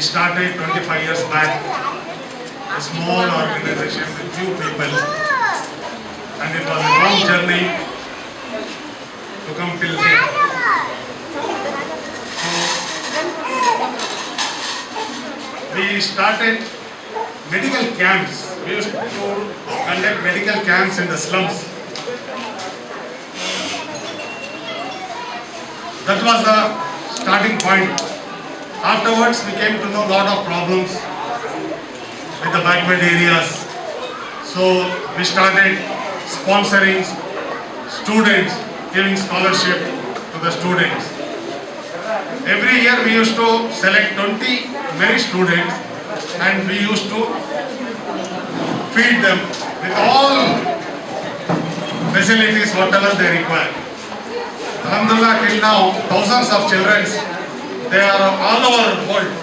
started 25 years back, a small organization with few people, and it was a long journey to come till here. We started medical camps. We used to conduct medical camps in the slums. That was the starting point. Afterwards, we came to know a lot of problems with the backward areas. So we started sponsoring students, giving scholarship to the students. Every year we used to select 20 merit students and we used to feed them with all facilities whatever they require. Alhamdulillah, till now thousands of children, they are all over the world.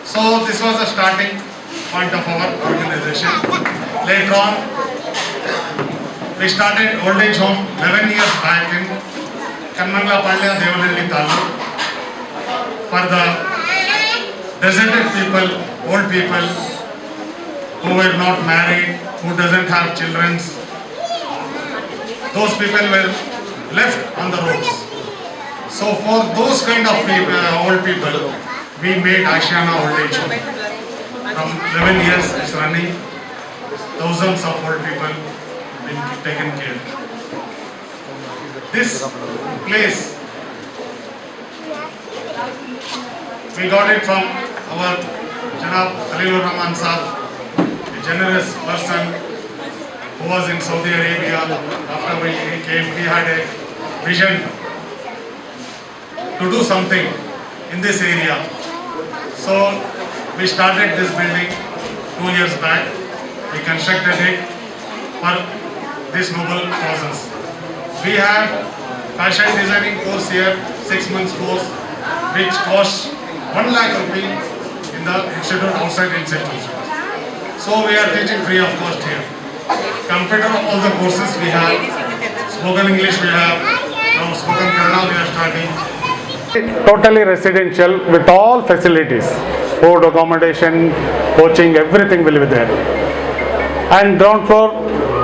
So this was the starting point of our organization. Later on, we started old age home 11 years back in Kannangla-Palya, Devanalli Taluk, for the deserted people, old people who were not married, who doesn't have children. Those people were left on the roads. So for those kind of people, old people, we made Ashiana Old Age Home. From 11 years it's running. Thousands of old people been taken care. This place, we got it from our Janab Khalilur Rahman Sahab, a generous person who was in Saudi Arabia. After he came, he had a vision to do something in this area. So we started this building 2 years back. We constructed it for this noble causes. We have fashion designing course here, 6 months course, which costs 1 lakh rupee in the institute, outside institute. So we are teaching free of cost here. Computer, all the courses we have. Spoken English we have. Now spoken Kannada we are starting. Totally residential with all facilities, food, accommodation, coaching, everything will be there. And ground floor,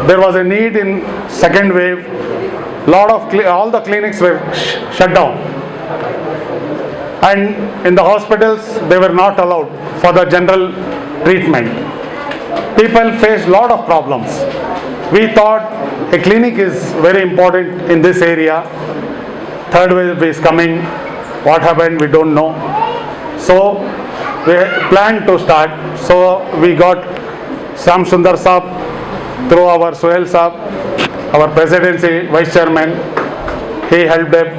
there was a need in second wave. All the clinics were shut down, and in the hospitals they were not allowed for the general treatment. People faced lot of problems. We thought a clinic is very important in this area. Third wave is coming. What happened, we don't know. So we planned to start. So we got Sam Sundar Saab through our Sohail Saab, our presidency vice chairman. He helped them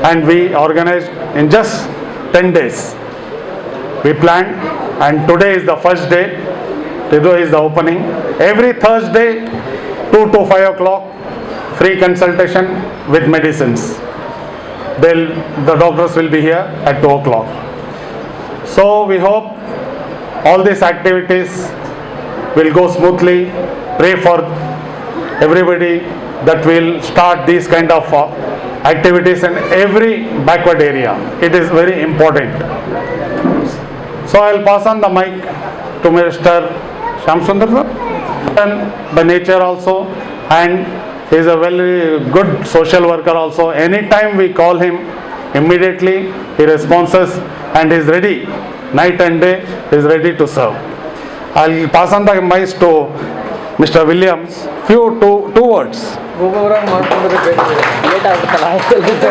and we organized in just 10 days. We planned, and today is the first day. Today is the opening. Every Thursday 2 to 5 o'clock, free consultation with medicines. The doctors will be here at 2 o'clock. So we hope all these activities will go smoothly. Pray for everybody that will start these kind of activities in every backward area. It is very important. So I will pass on the mic to Mr. Shyam Sundar sir, and by nature also, and he is a very good social worker also. Anytime we call him, immediately he responds and is ready, night and day he is ready to serve. I will pass on the mic to Mr. Williams. Two words.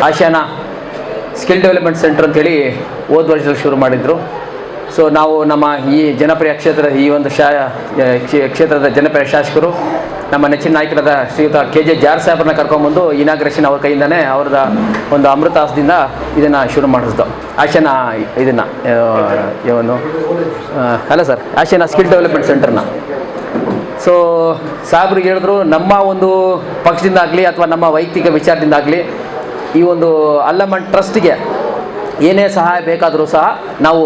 ಆಶಾನ skill development centre ಅಂತೇಳಿ ಹೋದ ವರ್ಷದಲ್ಲಿ ಶುರು ಮಾಡಿದರು. So ನಾವು ನಮ್ಮ ಈ ಜನಪ್ರಿಯ ಕ್ಷೇತ್ರದ ಈ ಒಂದು ಕ್ಷೇತ್ರದ ಜನಪ್ರಿಯ ಶಾಸಕರು ನಮ್ಮ ನೆಚ್ಚಿನ ನಾಯಕರಾದ ಶ್ರೀಯುತ KJ ಜಾರ್ ಸಾಹೇಬ್ರನ್ನ ಕರ್ಕೊಂಡ್ಬಂದು ಇನಾಗ್ರೇಷನ್ ಅವ್ರ ಕೈಯಿಂದನೇ ಅವ್ರದ ಒಂದು ಅಮೃತಾಸದಿಂದ ಇದನ್ನು ಶುರು ಮಾಡಿಸ್ದು. ಆಶಾನ ಇದನ್ನು ಏನು ಅಲ್ಲ ಸರ್, ಆಶಾನ ಸ್ಕಿಲ್ ಡೆವಲಪ್ಮೆಂಟ್ ಸೆಂಟರ್ನ. ಸೊ ಸಾಹೇಬ್ರಿಗೆ ಹೇಳಿದ್ರು, ನಮ್ಮ ಒಂದು ಪಕ್ಷದಿಂದ ಆಗಲಿ ಅಥವಾ ನಮ್ಮ ವೈಯಕ್ತಿಕ ವಿಚಾರದಿಂದಾಗಲಿ ಈ ಒಂದು ಅಲ್ಲಮನ್ ಟ್ರಸ್ಟ್ಗೆ ಏನೇ ಸಹಾಯ ಬೇಕಾದರೂ ಸಹ ನಾವು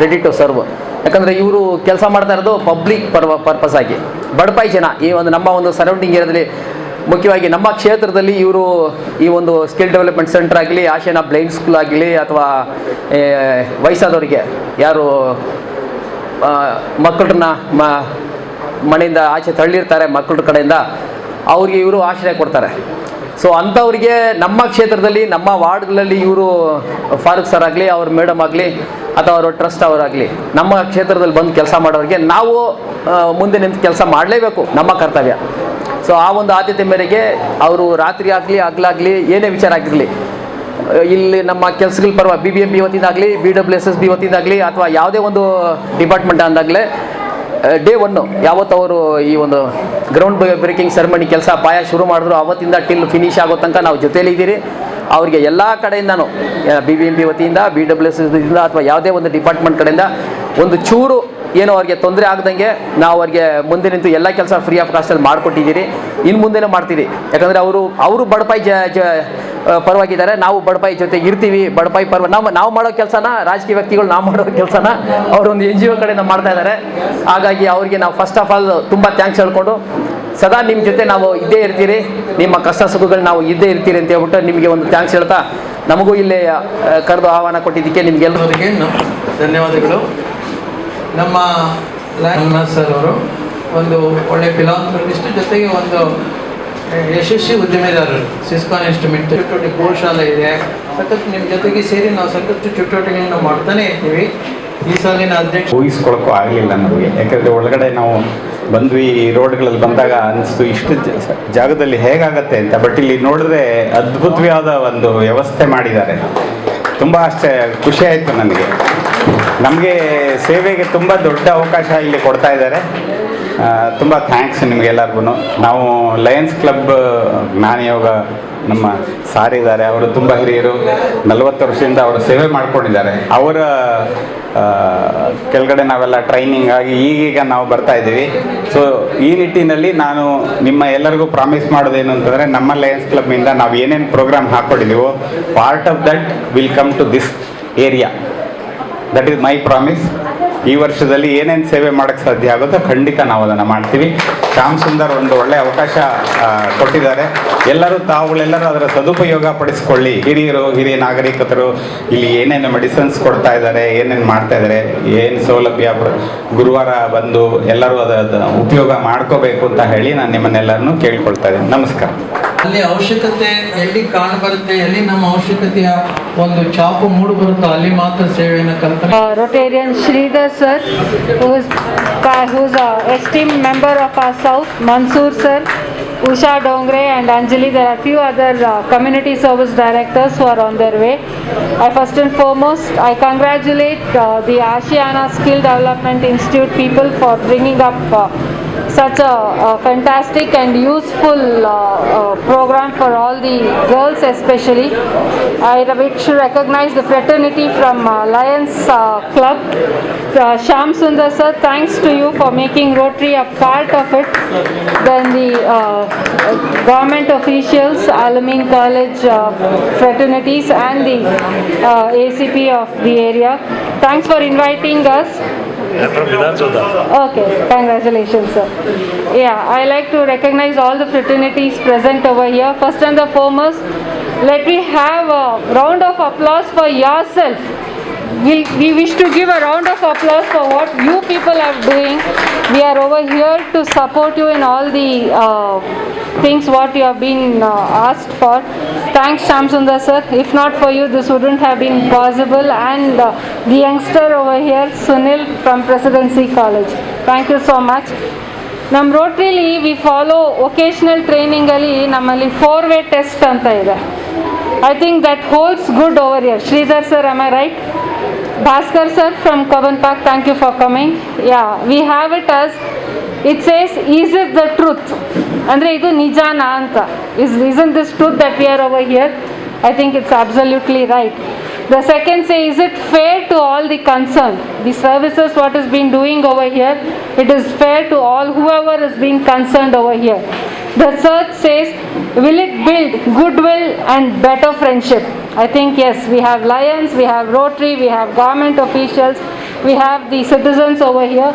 ರೆಡಿ ಟು ಸರ್ವ್. ಯಾಕಂದರೆ ಇವರು ಕೆಲಸ ಮಾಡ್ತಾ ಇರೋದು ಪಬ್ಲಿಕ್ ಪರ್ಪಸ್ ಆಗಿ, ಬಡಪಾಯಿ ಜನ ಈ ಒಂದು ನಮ್ಮ ಒಂದು ಸರೌಂಡಿಂಗ್ ಏರಿಯಾದಲ್ಲಿ ಮುಖ್ಯವಾಗಿ ನಮ್ಮ ಕ್ಷೇತ್ರದಲ್ಲಿ ಇವರು ಈ ಒಂದು ಸ್ಕಿಲ್ ಡೆವಲಪ್ಮೆಂಟ್ ಸೆಂಟರ್ ಆಗಲಿ, ಆಶಾನ ಬ್ಲೈಂಡ್ ಸ್ಕೂಲ್ ಆಗಲಿ, ಅಥವಾ ವಯಸ್ಸಾದವರಿಗೆ ಯಾರು ಮಕ್ಕಳನ್ನ ಮನೆಯಿಂದ ಆಚೆ ತಳ್ಳಿರ್ತಾರೆ ಮಕ್ಕಳ ಕಡೆಯಿಂದ, ಅವ್ರಿಗೆ ಇವರು ಆಶ್ರಯ ಕೊಡ್ತಾರೆ. ಸೊ ಅಂಥವ್ರಿಗೆ ನಮ್ಮ ಕ್ಷೇತ್ರದಲ್ಲಿ ನಮ್ಮ ವಾರ್ಡ್ಗಳಲ್ಲಿ ಇವರು ಫಾರೂಕ್ ಸರ್ ಆಗಲಿ, ಅವ್ರ ಮೇಡಮ್ ಆಗಲಿ, ಅಥವಾ ಅವರು ಟ್ರಸ್ಟ್ ಅವರಾಗಲಿ, ನಮ್ಮ ಕ್ಷೇತ್ರದಲ್ಲಿ ಬಂದು ಕೆಲಸ ಮಾಡೋರಿಗೆ ನಾವು ಮುಂದೆ ನಿಂತು ಕೆಲಸ ಮಾಡಲೇಬೇಕು, ನಮ್ಮ ಕರ್ತವ್ಯ. ಸೊ ಆ ಒಂದು ಆದ್ಯತೆ ಮೇರೆಗೆ ಅವರು ರಾತ್ರಿ ಆಗಲಿ ಹಗಲಾಗಲಿ ಏನೇ ವಿಚಾರ ಆಗಿರಲಿ, ಇಲ್ಲಿ ನಮ್ಮ ಕೆಲಸಗಳ ಪರ್ವ BBMP ವತಿಯಿಂದಾಗಲಿ, BWSSB ವತಿಯಿಂದಾಗಲಿ, ಅಥವಾ ಯಾವುದೇ ಒಂದು ಡಿಪಾರ್ಟ್ಮೆಂಟ್ ಅಂದಾಗಲೇ ಡೇ 1 ಯಾವತ್ತು ಅವರು ಈ ಒಂದು ಗ್ರೌಂಡ್ ಬ್ರೇಕಿಂಗ್ ಸೆರೆಮನಿ ಕೆಲಸ ಪಾಯ ಶುರು ಮಾಡಿದ್ರು ಅವತ್ತಿಂದ ಟಿಲ್ ಫಿನಿಶ್ ಆಗೋ ತನಕ ನಾವು ಜೊತೆಯಲ್ಲಿ ಇದ್ದೀರಿ. ಅವರಿಗೆ ಎಲ್ಲ ಕಡೆಯಿಂದನೂ BBMP ವತಿಯಿಂದ, BWSSB ಅಥವಾ ಯಾವುದೇ ಒಂದು ಡಿಪಾರ್ಟ್ಮೆಂಟ್ ಕಡೆಯಿಂದ ಒಂದು ಚೂರು ಏನೋ ಅವ್ರಿಗೆ ತೊಂದರೆ ಆಗದಂಗೆ ನಾವು ಅವ್ರಿಗೆ ಮುಂದೆ ನಿಂತು ಎಲ್ಲ ಕೆಲಸ ಫ್ರೀ ಆಫ್ ಕಾಸ್ಟಲ್ಲಿ ಮಾಡಿಕೊಟ್ಟಿದ್ದೀರಿ. ಇನ್ನು ಮುಂದೆನೂ ಮಾಡ್ತೀರಿ. ಯಾಕಂದರೆ ಅವರು ಬಡಪಾಯಿ ಪರವಾಗಿದ್ದಾರೆ, ನಾವು ಬಡಪಾಯಿ ಜೊತೆ ಇರ್ತೀವಿ. ಬಡಪಾಯಿ ಪರ್ವ ನಾವು ಮಾಡೋ ಕೆಲಸನ, ರಾಜಕೀಯ ವ್ಯಕ್ತಿಗಳು ನಾವು ಮಾಡೋ ಕೆಲಸನ ಅವರೊಂದು NGO ಕಡೆಯಿಂದ ಮಾಡ್ತಾ ಇದ್ದಾರೆ. ಹಾಗಾಗಿ ಅವರಿಗೆ ನಾವು ಫಸ್ಟ್ ಆಫ್ ಆಲ್ ತುಂಬ ಥ್ಯಾಂಕ್ಸ್ ಹೇಳ್ಕೊಂಡು, ಸದಾ ನಿಮ್ಮ ಜೊತೆ ನಾವು ಇದ್ದೇ ಇರ್ತೀರಿ, ನಿಮ್ಮ ಕಷ್ಟ ಸುಖಗಳು ನಾವು ಇದ್ದೇ ಇರ್ತೀರಿ ಅಂತ ಹೇಳ್ಬಿಟ್ಟು ನಿಮಗೆ ಒಂದು ಥ್ಯಾಂಕ್ಸ್ ಹೇಳ್ತಾ, ನಮಗೂ ಇಲ್ಲೇ ಕರೆದು ಆಹ್ವಾನ ಕೊಟ್ಟಿದ್ದಕ್ಕೆ ನಿಮಗೆಲ್ಲರಿಗೆ ಧನ್ಯವಾದಗಳು. ನಮ್ಮ ರಂಗನಾಥ್ ಸರ್ ಅವರು ಒಂದು ಒಳ್ಳೆ ಫಿಲಾಂಥ್ರಪಿಸ್ಟ್, ಜೊತೆಗೆ ಒಂದು ಯಶಸ್ವಿ ಉದ್ಯಮಿದಾರರು. ಸಿಸ್ಕಾನ್ ಇನ್ಸ್ಟ್ರೂಮೆಂಟ್ ಚಟುವಟಿಕೆ ಗೋಶಾಲೆ ಇದೆ. ಸಖತ್ ನಿಮ್ಮ ಜೊತೆಗೆ ಸೇರಿ ನಾವು ಸಖತ್ತು ಚಟುವಟಿಕೆಗಳನ್ನ ಮಾಡ್ತಾನೆ ಇರ್ತೀವಿ. ಈ ಸಾಲಿನ ಅಧ್ಯಕ್ಷ ಊಹಿಸ್ಕೊಳ್ಳೋಕ್ಕೂ ಆಗಲಿಲ್ಲ ನಮಗೆ. ಯಾಕಂದರೆ ಒಳಗಡೆ ನಾವು ಬಂದ್ವಿ, ರೋಡ್ಗಳಲ್ಲಿ ಬಂದಾಗ ಅನಿಸ್ತು ಇಷ್ಟು ಜಾಗದಲ್ಲಿ ಹೇಗಾಗತ್ತೆ ಅಂತ. ಬಟ್ ಇಲ್ಲಿ ನೋಡಿದ್ರೆ ಅದ್ಭುತವಾದ ಒಂದು ವ್ಯವಸ್ಥೆ ಮಾಡಿದ್ದಾರೆ. ತುಂಬ ಖುಷಿ ಆಯಿತು ನನಗೆ. ನಮಗೆ ಸೇವೆಗೆ ತುಂಬ ದೊಡ್ಡ ಅವಕಾಶ ಇಲ್ಲಿ ಕೊಡ್ತಾ ಇದ್ದಾರೆ. ತುಂಬ ಥ್ಯಾಂಕ್ಸ್ ನಿಮಗೆಲ್ಲರಿಗೂ. ನಾವು ಲಯನ್ಸ್ ಕ್ಲಬ್ ಜ್ಞಾನಯೋಗ ನಮ್ಮ ಸಾರಿದ್ದಾರೆ, ಅವರು ತುಂಬ ಹಿರಿಯರು, 40 ವರ್ಷದಿಂದ ಅವರು ಸೇವೆ ಮಾಡ್ಕೊಂಡಿದ್ದಾರೆ. ಅವರ ಕೆಳಗಡೆ ನಾವೆಲ್ಲ ಟ್ರೈನಿಂಗ್ ಆಗಿ ಈಗೀಗ ನಾವು ಬರ್ತಾ ಇದ್ದೀವಿ. ಸೊ ಈ ನಿಟ್ಟಿನಲ್ಲಿ ನಾನು ನಿಮ್ಮ ಎಲ್ಲರಿಗೂ ಪ್ರಾಮಿಸ್ ಮಾಡೋದೇನು ಅಂತಂದರೆ, ನಮ್ಮ ಲಯನ್ಸ್ ಕ್ಲಬ್ನಿಂದ ನಾವು ಏನೇನು ಪ್ರೋಗ್ರಾಮ್ ಹಾಕ್ಕೊಂಡಿದ್ದೀವೋ part of that will come to this area. That is my promise. ಈ ವರ್ಷದಲ್ಲಿ ಏನೇನು ಸೇವೆ ಮಾಡೋಕ್ಕೆ ಸಾಧ್ಯ ಆಗುತ್ತೋ ಖಂಡಿತ ನಾವು ಅದನ್ನು ಮಾಡ್ತೀವಿ. ಶ್ಯಾಮ್ ಸುಂದರ್ ಒಂದು ಒಳ್ಳೆಯ ಅವಕಾಶ ಕೊಟ್ಟಿದ್ದಾರೆ. ತಾವುಗಳೆಲ್ಲರೂ ಅದರ ಸದುಪಯೋಗ ಪಡಿಸ್ಕೊಳ್ಳಿ. ಹಿರಿಯ ನಾಗರಿಕರು ಇಲ್ಲಿ ಏನೇನು ಮೆಡಿಸಿನ್ಸ್ ಕೊಡ್ತಾ ಇದ್ದಾರೆ, ಏನೇನು ಮಾಡ್ತಾ ಇದ್ದಾರೆ, ಏನು ಸೌಲಭ್ಯ, ಗುರುವಾರ ಬಂದು ಎಲ್ಲರೂ ಅದರ ಉಪಯೋಗ ಮಾಡ್ಕೋಬೇಕು ಅಂತ ಹೇಳಿ ನಾನು ನಿಮ್ಮನ್ನೆಲ್ಲರನ್ನೂ ಕೇಳ್ಕೊಳ್ತಾ ಇದ್ದೀನಿ. ನಮಸ್ಕಾರ. ಅಲ್ಲಿ ಅವಶ್ಯಕತೆ ಎಲ್ಲಿ ಕಾಣಬರುತ್ತೆ, ಎಲ್ಲಿ ನಮ್ಮ ಅವಶ್ಯಕತೆಯ ಒಂದು ಚಾಪು ಮೂಡು ಬರುತ್ತೋ ಅಲ್ಲಿ ಮಾತ್ರ ಸೇವೆಯನ್ನು ಕಲ್ಪನೆ. Rotarian Sridhar sir, who's esteemed member of our South, Mansoor sir, Usha Dongre and Anjali. There are few other community service directors who are on their way. First and foremost, I congratulate the Ashiana Skill Development Institute people for bringing up such a fantastic and useful program for all the girls especially. I wish to recognize the fraternity from Lions Club. Shyam Sundar sir, thanks to you for making Rotary a part of it. Then the government officials, Alamein College fraternities and the ACP of the area. Thanks for inviting us. Okay, congratulations sir. Yeah, I like to recognize all the fraternities present over here. First and the foremost, let me have a round of applause for yourself. We wish to give a round of applause for what you people are doing. We are over here to support you in all the things what you have been asked for. Thanks Shyam Sundar sir. If not for you, this wouldn't have been possible. And the youngster over here, Sunil from Presidency College. Thank you so much. ನಮ್ಮ ರೋಟ್ರಿಲಿ we follow vocational ಟ್ರೈನಿಂಗಲ್ಲಿ ನಮ್ಮಲ್ಲಿ 4-way test ಅಂತ ಇದೆ. I think that holds good over here. Sridhar sir, am I right? Bhaskar sir from Kavan Park, thank you for coming. Yeah, we have it as, it says, is it the truth? Andre idu nijana anta. Isn't this truth that we are over here? I think it's absolutely right. The second say, is it fair to all the concerned? The services what is being doing over here, it is fair to all whoever is being concerned over here. The third says, will it build goodwill and better friendship? I think yes, we have Lions, we have Rotary, we have government officials, we have the citizens over here.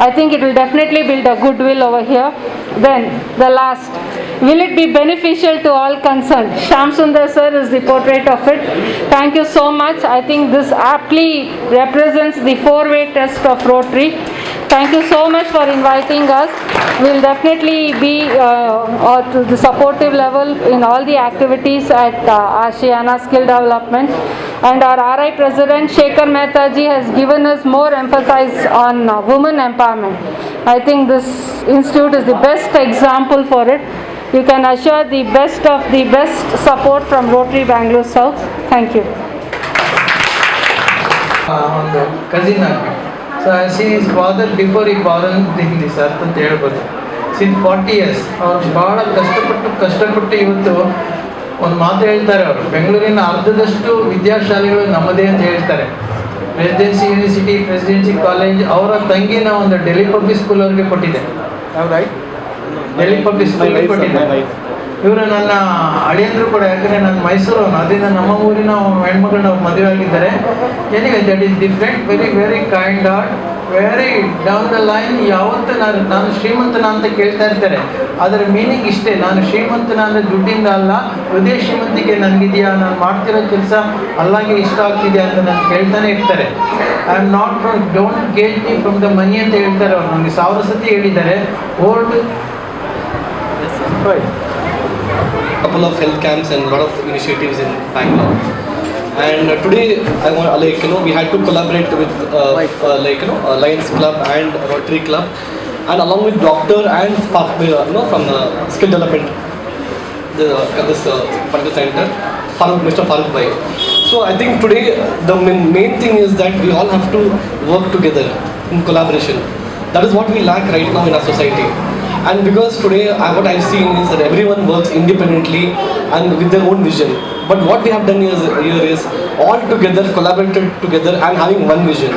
I think it will definitely build a goodwill over here. Then the last, will it be beneficial to all concerned? Shyam Sundar sir is the portrait of it. Thank you so much. I think this aptly represents the four-way test of Rotary. Thank you so much for inviting us. We'll definitely be to the supportive level in all the activities at Ashiana Skill Development. And our RI President Shekhar Mehta ji has given us more emphasis on women empowerment. I think this institute is the best example for it. You can assure the best of the best support from Rotary Bangalore South. Thank you. ಒಂದು cousin ಆಗಬೇಕು. So C is father before ಈ foreign this ಅರ್ಥ ಅಂತ ಹೇಳ್ಬೋದು. ಸಿನ್ 40 years ಅವ್ರು ಭಾಳ ಕಷ್ಟಪಟ್ಟು ಇವತ್ತು ಒಂದು ಮಾತು ಹೇಳ್ತಾರೆ. ಅವರು ಬೆಂಗಳೂರಿನ ಅರ್ಧದಷ್ಟು ವಿದ್ಯಾಶಾಲೆಗಳು ನಮ್ಮದೇ ಅಂತ ಹೇಳ್ತಾರೆ. ಪ್ರೆಸಿಡೆನ್ಸಿ ಯೂನಿವರ್ಸಿಟಿ, ಪ್ರೆಸಿಡೆನ್ಸಿ ಕಾಲೇಜ್ ಅವರ ತಂಗಿನ ಒಂದು ಡೆಲ್ಲಿ ಪಬ್ಲಿಕ್ ಸ್ಕೂಲ್ ಅವ್ರಿಗೆ ಕೊಟ್ಟಿದೆ. ರೈಟ್, ಡೆಲ್ಲಿ ಪಬ್ಲಿಕ್ ಸ್ಕೂಲ್ಗೆ ಕೊಟ್ಟಿದೆ. ಇವರು ನನ್ನ ಅಳಿಯಂದ್ರು ಕೂಡ, ಯಾಕಂದರೆ ನಾನು ಮೈಸೂರವನು, ಅದರಿಂದ ನಮ್ಮ ಊರಿನ ಹೆಣ್ಮಗಳನ್ನ ಮದುವೆ ಆಗಿದ್ದಾರೆ. Anyway that is different, very kind heart, very down the line. ಯಾವತ್ತೂ ನಾನು ಶ್ರೀಮಂತನ ಅಂತ ಕೇಳ್ತಾ ಇರ್ತಾರೆ. ಅದರ ಮೀನಿಂಗ್ ಇಷ್ಟೇ, ನಾನು ಶ್ರೀಮಂತನ ಅಂದರೆ ದುಡ್ಡಿಂದ ಅಲ್ಲ, ಹೃದಯ ಶ್ರೀಮಂತಿಕೆ ನನಗಿದೆಯಾ, ನಾನು ಮಾಡ್ತಿರೋ ಕೆಲಸ ಅಲ್ಲಾಗೆ ಇಷ್ಟ ಆಗ್ತಿದೆಯಾ ಅಂತ ನಾನು ಕೇಳ್ತಾನೆ ಇರ್ತಾರೆ. I am not from, don't gate me from the money ಅಂತ ಹೇಳ್ತಾರೆ ಅವ್ರು. ನನಗೆ 1000 ಸತಿ ಹೇಳಿದ್ದಾರೆ. Old couple of health camps and a lot of initiatives in Bangalore. And today, I want, we had to collaborate with Lions Club and Rotary Club, and along with doctor and from the skill development, this particular center, Mr. Farooq Bhai. So I think today the main thing is that we all have to work together in collaboration. That is what we lack right now in our society. And because today what I've seen is that everyone works independently and with their own vision. But what we have done here is all together, collaborated together and having one vision.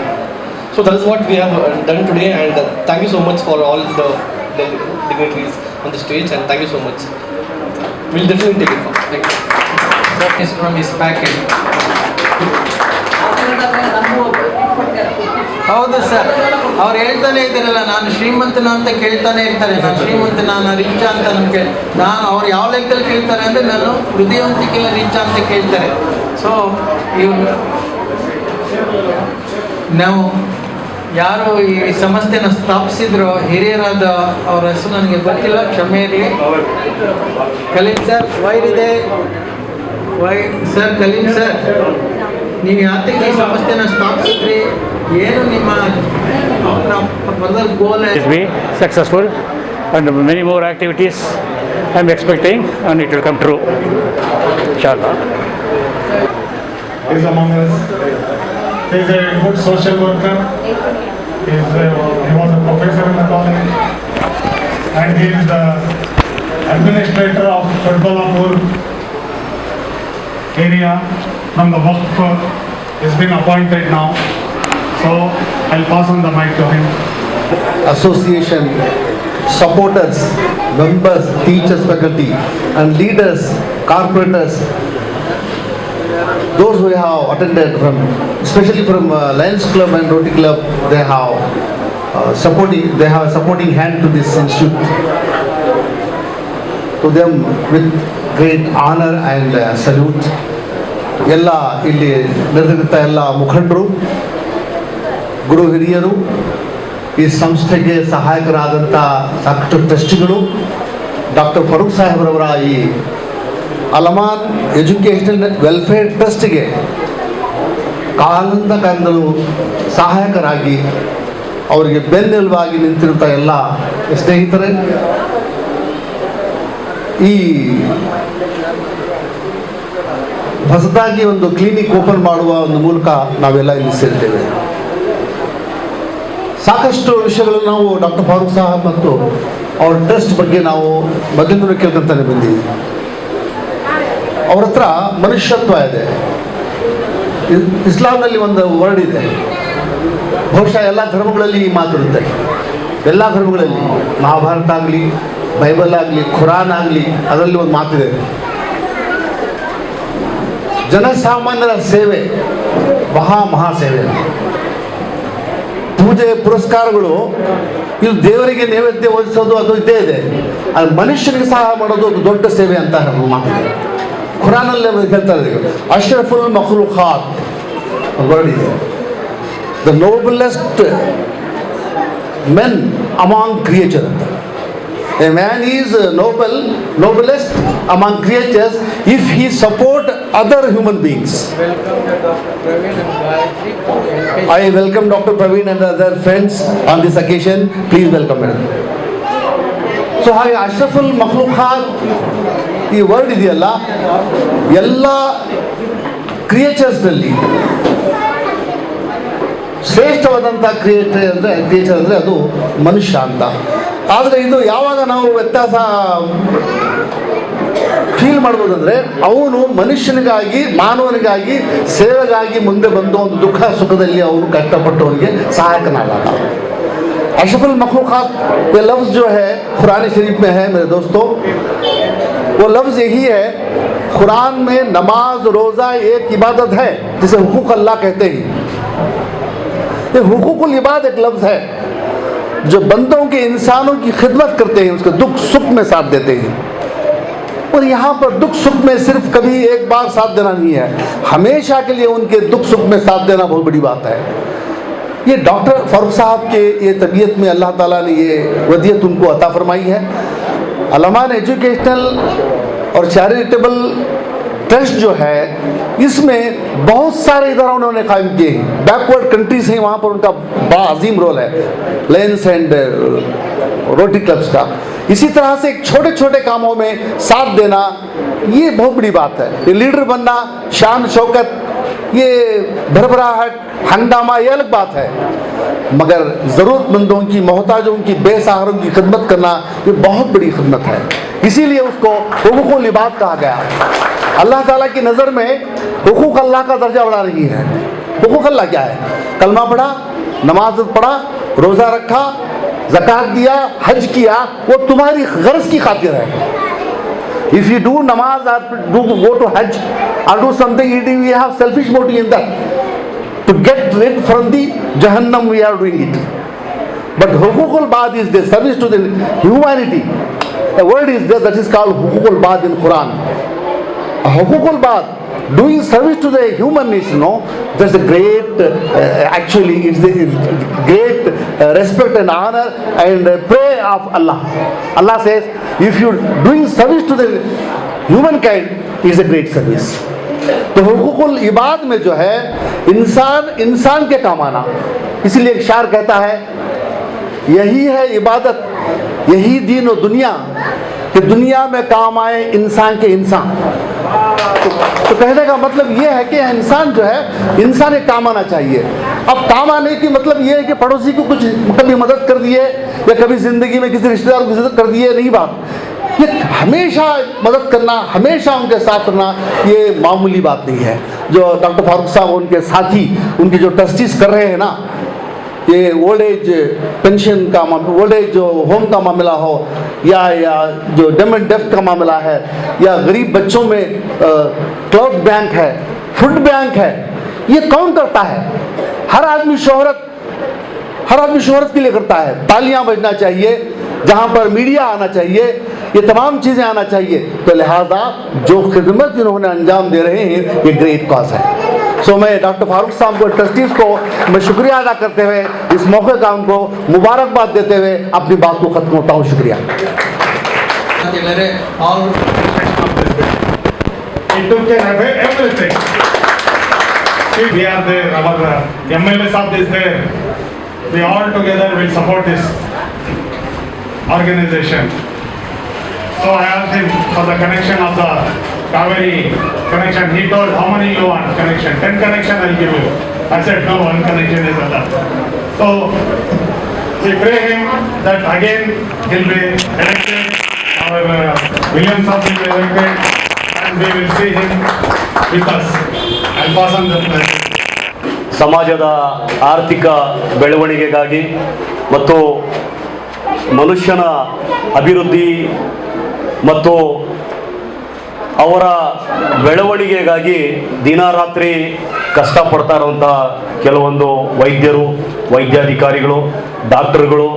So that is what we have done today, and thank you so much for all the dignitaries on the stage, and thank you so much. We'll definitely take it forward. Thank you. that is from his packet. ಹೌದು sir, ಅವ್ರು ಹೇಳ್ತಾನೆ ಇದ್ದಾರಲ್ಲ, ನಾನು ಶ್ರೀಮಂತನ ಅಂತ ಕೇಳ್ತಾನೆ ಇರ್ತಾರೆ. ನಾನು ಶ್ರೀಮಂತ, ನಾನು ರಿಚ್ ಅಂತ ನಾನು ಅವ್ರು ಯಾವ ಲೆಕ್ಕದಲ್ಲಿ ಕೇಳ್ತಾರೆ ಅಂದರೆ ನಾನು ಹೃದಯವಂತಿಕೆಲ್ಲ ರಿಚ್ ಅಂತ ಕೇಳ್ತಾರೆ. ಸೊ ಇವ್ರು ನಾವು ಯಾರು ಈ ಸಂಸ್ಥೆನ ಸ್ಥಾಪಿಸಿದ್ರು ಹಿರಿಯರಾದ ಅವ್ರ ಹೆಸರು ನನಗೆ ಗೊತ್ತಿಲ್ಲ, ಕ್ಷಮೆ ಇರಲಿ. ಕಲೀಂ ಸರ್, ವೈರಿದೆ ಸರ್, ಕಲೀಂ ಸರ್, ನೀವು ಯಾತಕ್ಕೆ ಈ ಸಂಸ್ಥೆನ ಸ್ಥಾಪಿಸಿದ್ರಿ, ಏನು ನಿಮ್ಮ further goal? Be successful and many more activities I am expecting, and it will come true, inshallah. He is among us. He is a good social worker. He was a professor in the college, and he is the administrator of Kadbalapur area from the Waqf. He has been appointed now, so I'll pass on the mic to him. Association supporters, members, teachers, faculty, and leaders, corporators, those who have attended from, especially from Lions Club and Rotary Club, they have supporting hand to this institute. To them with great honor and salute. ಎಲ್ಲ ಇಲ್ಲಿ ನೆರೆದಿರುತ್ತ ಎಲ್ಲ ಮುಖಂಡರು, ಗುರು ಹಿರಿಯರು, ಈ ಸಂಸ್ಥೆಗೆ ಸಹಾಯಕರಾದಂಥ ಸಾಕಷ್ಟು ಟ್ರಸ್ಟಿಗಳು, doctor Farooq ಸಾಹೇಬ್ರವರ ಈ ಅಲಮಾನ್ educational welfare ಟ್ರಸ್ಟ್ಗೆ ಕಾಲಂದಲೂ ಸಹಾಯಕರಾಗಿ ಅವರಿಗೆ ಬೆನ್ನೆಲುಬಾಗಿ ನಿಂತಿರುತ್ತ ಎಲ್ಲ ಸ್ನೇಹಿತರೆ, ಈ ಹೊಸದಾಗಿ ಒಂದು ಕ್ಲಿನಿಕ್ ಓಪನ್ ಮಾಡುವ ಒಂದು ಮೂಲಕ ನಾವೆಲ್ಲ ಇಲ್ಲಿ ಸೇರ್ತೇವೆ. ಸಾಕಷ್ಟು ವಿಷಯಗಳು ನಾವು ಡಾಕ್ಟರ್ ಫಾರೂಕ್ ಸಾಹೇಬ್ ಮತ್ತು ಅವ್ರ ಟ್ರಸ್ಟ್ ಬಗ್ಗೆ ನಾವು ಮೊದಲಿಂದಲೂ ಕೇಳ್ಕೊಂತಾನೆ ಬಂದೀವಿ. ಅವ್ರ ಹತ್ರ ಮನುಷ್ಯತ್ವ ಇದೆ. ಇಸ್ಲಾಂನಲ್ಲಿ ಒಂದು ವರ್ಡ್ ಇದೆ, ಬಹುಶಃ ಎಲ್ಲ ಧರ್ಮಗಳಲ್ಲಿ ಈ ಮಾತಿರುತ್ತೆ. ಎಲ್ಲ ಧರ್ಮಗಳಲ್ಲಿ ಮಹಾಭಾರತ ಆಗಲಿ, ಬೈಬಲ್ ಆಗಲಿ, ಖುರಾನ್ ಆಗಲಿ, ಅದರಲ್ಲಿ ಒಂದು ಮಾತಿದೆ, ಜನಸಾಮಾನ್ಯರ ಸೇವೆ ಮಹಾ ಸೇವೆ. ಪೂಜೆ ಪುರಸ್ಕಾರಗಳು ಇದು ದೇವರಿಗೆ ನೈವೇದ್ಯ ಒದಿಸೋದು ಅದು ಇದ್ದೇ ಇದೆ. ಅದು ಮನುಷ್ಯನಿಗೆ ಸಹ ಮಾಡೋದು ಒಂದು ದೊಡ್ಡ ಸೇವೆ ಅಂತ ಮಾತಿದೆ. ಖುರಾನಲ್ಲಿ ಹೇಳ್ತಾ ಇದ್ದೀವಿ ಅಶ್ರಫುಲ್ ಮಖ್ಲೂಕಾತ್ ವರ್ಡ್ ಇದೆ. ದ ನೋಬಲೆಸ್ಟ್ ಮೆನ್ ಅಮಾಂಗ್ ಕ್ರಿಯೇಚರ್ ಅಂತ. A man is noblest among creatures if he support other human beings. I welcome Dr. Praveen and other friends on this occasion. Please welcome them. So, Ashraful Makhluqat, ಈ word ಇದೆಯಲ್ಲ, ಎಲ್ಲ ಕ್ರಿಯೇಚರ್ಸ್ನಲ್ಲಿ ಶ್ರೇಷ್ಠವಾದಂಥ creature ಅಂದರೆ ಅದು ಮನುಷ್ಯ ಅಂತ. ಆದರೆ ಇದು ಯಾವಾಗ ನಾವು ವ್ಯತ್ಯಾಸ ಫೀಲ್ ಮಾಡ್ಬೋದಂದರೆ, ಅವನು ಮನುಷ್ಯನಿಗಾಗಿ ಮಾನವನಿಗಾಗಿ ಸೇವೆಗಾಗಿ ಮುಂದೆ ಬಂದು ಒಂದು ದುಃಖ ಸುಖದಲ್ಲಿ ಅವನು ಕಷ್ಟಪಟ್ಟವನಿಗೆ ಸಹಾಯಕನಾದಾಗ. अशरफुल मखलूक़ात ये लफ्ज़ जो है कुरान शरीफ में है मेरे दोस्तों, वो लफ्ज़ यही है. कुरान में नमाज रोज़ा एक इबादत है जिसे हुकूक अल्लाह कहते हैं. ये हुकूकुल इबाद एक लफ्ज़ है जो बंदों के इंसानों की खिदमत करते हैं, उसके दुख सुख में साथ देते हैं. और यहाँ पर दुख सुख में सिर्फ कभी एक बार साथ देना नहीं है, हमेशा के लिए उनके दुख सुख में साथ देना बहुत बड़ी बात है. ये डॉक्टर फारूक साहब के ये तबीयत में अल्लाह ताला ने ये वदियत उनको अता फरमाई है. अलमान एजुकेशनल और चैरिटेबल ट्रस्ट जो है, इसमें बहुत सारे इदारे उन्होंने कायम किए हैं. बैकवर्ड कंट्रीज हैं, वहाँ पर उनका बड़ा अजीम रोल है, लायंस एंड रोटरी क्लब्स का. इसी तरह से छोटे छोटे कामों में साथ देना ये बहुत बड़ी बात है. ये लीडर बनना, शान शौकत, ये भरभराहट, हंगामा, ये अलग बात है, मगर ज़रूरतमंदों की, मोहताजों की, बेसहारों की खिदमत करना ये बहुत बड़ी खिदमत है. इसीलिए उसको हुकूकुल इबाद कहा गया. अल्लाह ताला की नज़र में हुकूक अल्लाह का दर्जा बढ़ा रही है. हुकूक अल्लाह क्या है? कलमा पढ़ा, नमाज पढ़ा, रोज़ा रखा, ज़कात दिया, हज किया, वो तुम्हारी गर्ज की खातिर है. If you do namaz or go to Hajj or do something, we have selfish motive in that, to get rid from the Jahannam we are doing it. But Hukukul Bad is the service to the humanity. A word is there that is called Hukukul Bad in Quran. Hukukul Bad, doing service to the human nation, no, that's a great, actually it's a great respect and honor and prayer of Allah. Allah says, if you doing service to the humankind is a great service. तो हुकूकुल इबाद में जो है इंसान के काम आना. इसीलिए एक शायर कहता है, यही है इबादत, यही दीन और दुनिया, कि दुनिया में काम आए इंसान के इंसान. तो कहने का मतलब ये है कि इंसान जो है, इंसान एक काम आना चाहिए. अब काम आने की मतलब ये है कि पड़ोसी को कुछ कभी मदद कर दिए या कभी ज़िंदगी में किसी रिश्तेदार को मदद कर दिए, नहीं बात. ये हमेशा मदद करना, हमेशा उनके साथ रहना, ये मामूली बात नहीं है. जो डॉक्टर फारूक साहब उनके साथी, उनके जो ट्रस्टीज कर रहे हैं ना, ये ओल्ड एज पेंशन का, ओल्ड एज जो होम का मामला हो, या जो डम एंड डेफ का मामला है, या गरीब बच्चों में क्लॉथ बैंक है, फूड बैंक है, ये कौन करता है? हर आदमी शोहरत के लिए करता है. तालियां बजना चाहिए, जहां पर मीडिया आना चाहिए, ये तमाम चीज़ें आना चाहिए. तो लिहाजा जो खिदमत इन्होंने अंजाम दे रहे हैं ये ग्रेट कॉज है. सो मैं डॉक्टर फारूक साहब को, ट्रस्टीज़ को मैं शुक्रिया अदा करते हुए, इस मौके का उनको मुबारकबाद देते हुए अपनी बात को ख़त्म होता हूँ. शुक्रिया. He took care of everything. We are there, our MLA Sahab is there. We all together will support this organization. So I asked him for the connection of the Kaveri connection. He told, how many you want connection? 10 connection I'll give you. I said, no, 1 connection is enough. So we pray him that again he'll be elected, our William Sahab will be elected, and we will see him with us. I'll pass on the message. ಸಮಾಜದ ಆರ್ಥಿಕ ಬೆಳವಣಿಗೆಗಾಗಿ ಮತ್ತು ಮನುಷ್ಯನ ಅಭಿವೃದ್ಧಿ ಮತ್ತು ಅವರ ಬೆಳವಣಿಗೆಗಾಗಿ ದಿನರಾತ್ರಿ ಕಷ್ಟಪಡ್ತಾ ಇರುವಂಥ ಕೆಲವೊಂದು ವೈದ್ಯರು, ವೈದ್ಯಾಧಿಕಾರಿಗಳು, ಡಾಕ್ಟರ್ಗಳು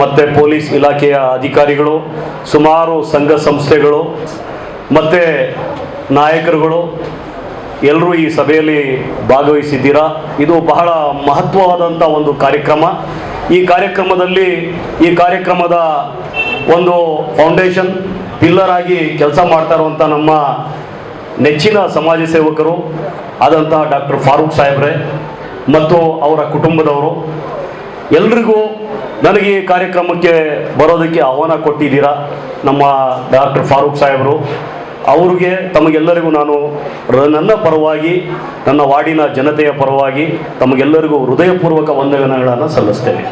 ಮತ್ತು ಪೊಲೀಸ್ ಇಲಾಖೆಯ ಅಧಿಕಾರಿಗಳು, ಸುಮಾರು ಸಂಘ ಸಂಸ್ಥೆಗಳು ಮತ್ತು ನಾಯಕರುಗಳು ಎಲ್ಲರೂ ಈ ಸಭೆಯಲ್ಲಿ ಭಾಗವಹಿಸಿದ್ದೀರಾ. ಇದು ಬಹಳ ಮಹತ್ವವಾದಂಥ ಒಂದು ಕಾರ್ಯಕ್ರಮ. ಈ ಕಾರ್ಯಕ್ರಮದ ಒಂದು ಫೌಂಡೇಶನ್ ಪಿಲ್ಲರ್ ಆಗಿ ಕೆಲಸ ಮಾಡ್ತಾ ಇರುವಂಥ ನಮ್ಮ ನೆಚ್ಚಿನ ಸಮಾಜ ಸೇವಕರು ಆದಂತಹ ಡಾಕ್ಟರ್ ಫಾರೂಕ್ ಸಾಹೇಬ್ರೆ ಮತ್ತು ಅವರ ಕುಟುಂಬದವರು ಎಲ್ರಿಗೂ ನನಗೆ ಈ ಕಾರ್ಯಕ್ರಮಕ್ಕೆ ಬರೋದಕ್ಕೆ ಆಹ್ವಾನ ಕೊಟ್ಟಿದ್ದೀರಾ. ನಮ್ಮ ಡಾಕ್ಟರ್ ಫಾರೂಕ್ ಸಾಹೇಬರು ಅವ್ರಿಗೆ ತಮಗೆಲ್ಲರಿಗೂ ನಾನು ನನ್ನ ಪರವಾಗಿ, ನನ್ನ ವಾರ್ಡಿನ ಜನತೆಯ ಪರವಾಗಿ ತಮಗೆಲ್ಲರಿಗೂ ಹೃದಯಪೂರ್ವಕ ವಂದನೆಗಳನ್ನು ಸಲ್ಲಿಸ್ತೇನೆ.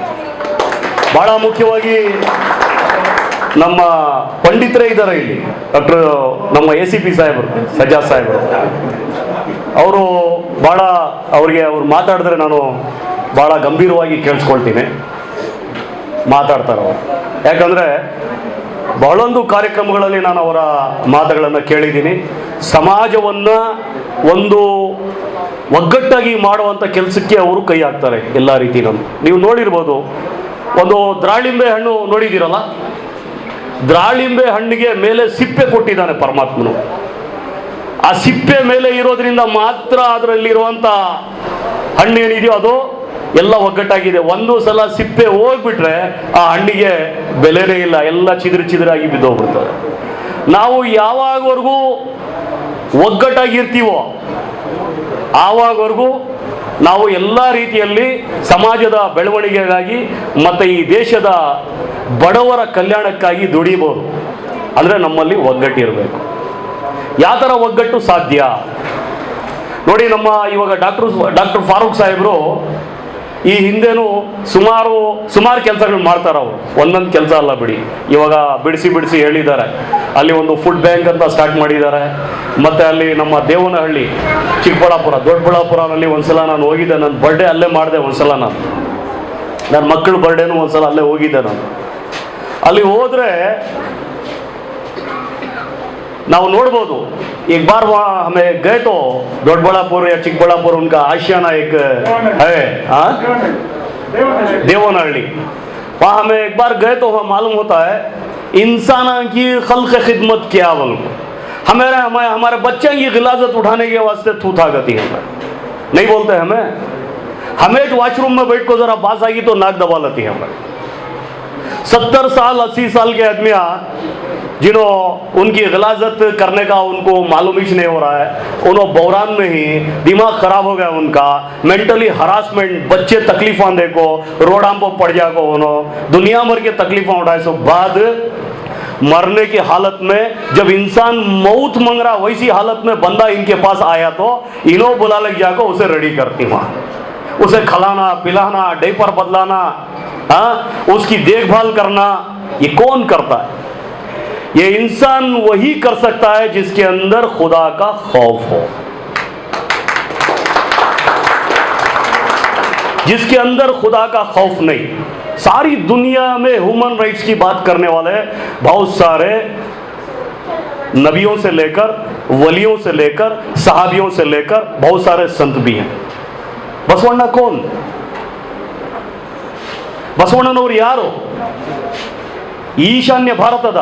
ಭಾಳ ಮುಖ್ಯವಾಗಿ ನಮ್ಮ ಪಂಡಿತರೇ ಇದ್ದಾರೆ ಇಲ್ಲಿ, ನಮ್ಮ ACP ಸಾಹೇಬರು, ಸಜಾದ್ ಸಾಹೇಬರು, ಅವರು ಅವ್ರು ಮಾತಾಡಿದ್ರೆ ನಾನು ಭಾಳ ಗಂಭೀರವಾಗಿ ಕೇಳಿಸ್ಕೊಳ್ತೀನಿ ಮಾತಾಡ್ತಾರೆ ಅವರು. ಯಾಕಂದರೆ ಬಹಳೊಂದು ಕಾರ್ಯಕ್ರಮಗಳಲ್ಲಿ ನಾನು ಅವರ ಮಾತುಗಳನ್ನು ಕೇಳಿದ್ದೀನಿ. ಸಮಾಜವನ್ನು ಒಂದು ಒಗ್ಗಟ್ಟಾಗಿ ಮಾಡುವಂಥ ಕೆಲಸಕ್ಕೆ ಅವರು ಕೈ ಹಾಕ್ತಾರೆ ಎಲ್ಲ ರೀತಿಯಲ್ಲೂ. ನೀವು ನೋಡಿರ್ಬೋದು, ಒಂದು ದ್ರಾಳಿಂಬೆ ಹಣ್ಣು ನೋಡಿದ್ದೀರಲ್ಲ, ದ್ರಾಳಿಂಬೆ ಹಣ್ಣಿಗೆ ಮೇಲೆ ಸಿಪ್ಪೆ ಕೊಟ್ಟಿದ್ದಾನೆ ಪರಮಾತ್ಮನು. ಆ ಸಿಪ್ಪೆ ಮೇಲೆ ಇರೋದ್ರಿಂದ ಮಾತ್ರ ಅದರಲ್ಲಿರುವಂಥ ಹಣ್ಣು ಏನಿದೆಯೋ ಅದು ಎಲ್ಲ ಒಗ್ಗಟ್ಟಾಗಿದೆ. ಒಂದು ಸಲ ಸಿಪ್ಪೆ ಹೋಗ್ಬಿಟ್ರೆ ಆ ಹಣ್ಣಿಗೆ ಬೆಲೆನೇ ಇಲ್ಲ, ಎಲ್ಲ ಚಿದ್ರಾಗಿ ಬಿದ್ದೋಗ್ಬಿಡ್ತದೆ. ನಾವು ಯಾವಾಗವರೆಗೂ ಒಗ್ಗಟ್ಟಾಗಿರ್ತೀವೋ ಆವಾಗವರೆಗೂ ನಾವು ಎಲ್ಲ ರೀತಿಯಲ್ಲಿ ಸಮಾಜದ ಬೆಳವಣಿಗೆಗಾಗಿ ಮತ್ತು ಈ ದೇಶದ ಬಡವರ ಕಲ್ಯಾಣಕ್ಕಾಗಿ ದುಡಿಬೋದು. ಅಂದರೆ ನಮ್ಮಲ್ಲಿ ಒಗ್ಗಟ್ಟಿರಬೇಕು. ಯಾವ ಥರ ಒಗ್ಗಟ್ಟು ಸಾಧ್ಯ ನೋಡಿ. ಇವಾಗ ಡಾಕ್ಟರ್ ಫಾರೂಕ್ ಸಾಹೇಬರು ಈ ಹಿಂದೆನೂ ಸುಮಾರು ಕೆಲಸಗಳು ಮಾಡ್ತಾರೆ. ಅವರು ಒಂದೊಂದು ಕೆಲಸ ಅಲ್ಲ ಬಿಡಿ, ಇವಾಗ ಬಿಡಿಸಿ ಹೇಳಿದ್ದಾರೆ. ಅಲ್ಲಿ ಒಂದು ಫುಡ್ ಬ್ಯಾಂಕ್ ಅಂತ ಸ್ಟಾರ್ಟ್ ಮಾಡಿದ್ದಾರೆ. ಮತ್ತು ಅಲ್ಲಿ ನಮ್ಮ ದೇವನಹಳ್ಳಿ, ಚಿಕ್ಕಬಳ್ಳಾಪುರ, ದೊಡ್ಡಬಳ್ಳಾಪುರನಲ್ಲಿ ಒಂದ್ಸಲ ನಾನು ಹೋಗಿದ್ದೆ. ನನ್ನ ಬರ್ಡೇ ಅಲ್ಲೇ ಮಾಡಿದೆ ಒಂದ್ಸಲ. ನನ್ನ ಮಕ್ಕಳ ಬರ್ಡೇನೂ ಒಂದ್ಸಲ ಅಲ್ಲೇ ಹೋಗಿದ್ದೆ ನಾನು. ಅಲ್ಲಿ ಹೋದರೆ ನಾವು ನೋಡ್ಬೋದು, एक बार वहाँ हमें गए तो दोडबड़ापुर या चिकबड़ापुर उनका आशियाना एक है, हाँ, देवनहल्ली, वहाँ हमें एक बार गए तो वहाँ मालूम होता है इंसान की खल्क खिदमत क्या बोल, हमारे बच्चे की गिलाजत उठाने के वास्ते थूथा गति है, नहीं बोलते हमें वॉशरूम में बैठ को जरा बास आएगी तो नाक दबा लेती है. 70 साल 80 साल के आदमी जिन्हों उनकी गिलाजत करने का उनको मालूम ही नहीं हो रहा है. उन्होंने बहरान में ही दिमाग खराब हो गया उनका, मेंटली हरासमेंट, बच्चे तकलीफां देखो, रोडां पर पड़ जाको, उन्होंने दुनिया भर के तकलीफां उठाए. सो बाद मरने की हालत में जब इंसान मौत मांग रहा, वैसी हालत में बंदा इनके पास आया तो इन्हों बुला लग जाकर उसे रेडी करती वहाँ, उसे खिलाना पिलाना, डायपर बदलाना, उसकी देखभाल करना, ये कौन करता है? ये इंसान वही कर सकता है जिसके अंदर खुदा का खौफ हो, जिसके अंदर खुदा का खौफ नहीं. सारी दुनिया में ह्यूमन राइट्स की बात करने वाले बहुत सारे नबियों से लेकर, वलियों से लेकर, सहाबियों से लेकर बहुत सारे संत भी हैं. बसवಣ್ಣ कौन? ಬಸವಣ್ಣನವರು ಯಾರು? ಈಶಾನ್ಯ ಭಾರತದ,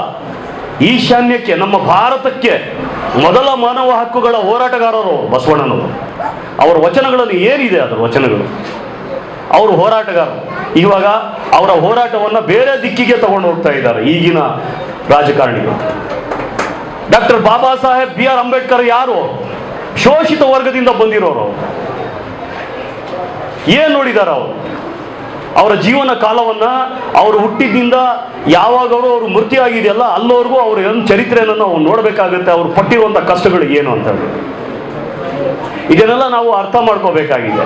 ಈಶಾನ್ಯಕ್ಕೆ, ನಮ್ಮ ಭಾರತಕ್ಕೆ ಮೊದಲ ಮಾನವ ಹಕ್ಕುಗಳ ಹೋರಾಟಗಾರರು ಬಸವಣ್ಣನವರು. ಅವರ ವಚನಗಳಲ್ಲಿ ಏನಿದೆ, ಅದರ ವಚನಗಳು, ಅವರು ಹೋರಾಟಗಾರರು. ಇವಾಗ ಅವರ ಹೋರಾಟವನ್ನು ಬೇರೆ ದಿಕ್ಕಿಗೆ ತಗೊಂಡು ಹೋಗ್ತಾ ಇದ್ದಾರೆ ಈಗಿನ ರಾಜಕಾರಣಿಗಳು. ಡಾಕ್ಟರ್ ಬಾಬಾ ಸಾಹೇಬ್ BR ಅಂಬೇಡ್ಕರ್ ಯಾರು? ಶೋಷಿತ ವರ್ಗದಿಂದ ಬಂದಿರೋರು. ಏನು ನೋಡಿದ್ದಾರೆ ಅವರು? ಅವರ ಜೀವನ ಕಾಲವನ್ನು, ಅವರು ಹುಟ್ಟಿದಿಂದ ಯಾವಾಗ ಅವರು ಮೃತ್ಯು ಆಗಿದೆಯಲ್ಲ ಅಲ್ಲವರೆಗೂ ಅವ್ರ ಏನು ಚರಿತ್ರೆಯನ್ನು ನಾವು ನೋಡಬೇಕಾಗುತ್ತೆ. ಅವರು ಪಟ್ಟಿರುವಂಥ ಕಷ್ಟಗಳು ಏನು ಅಂತ ಇದನ್ನೆಲ್ಲ ನಾವು ಅರ್ಥ ಮಾಡ್ಕೋಬೇಕಾಗಿದೆ.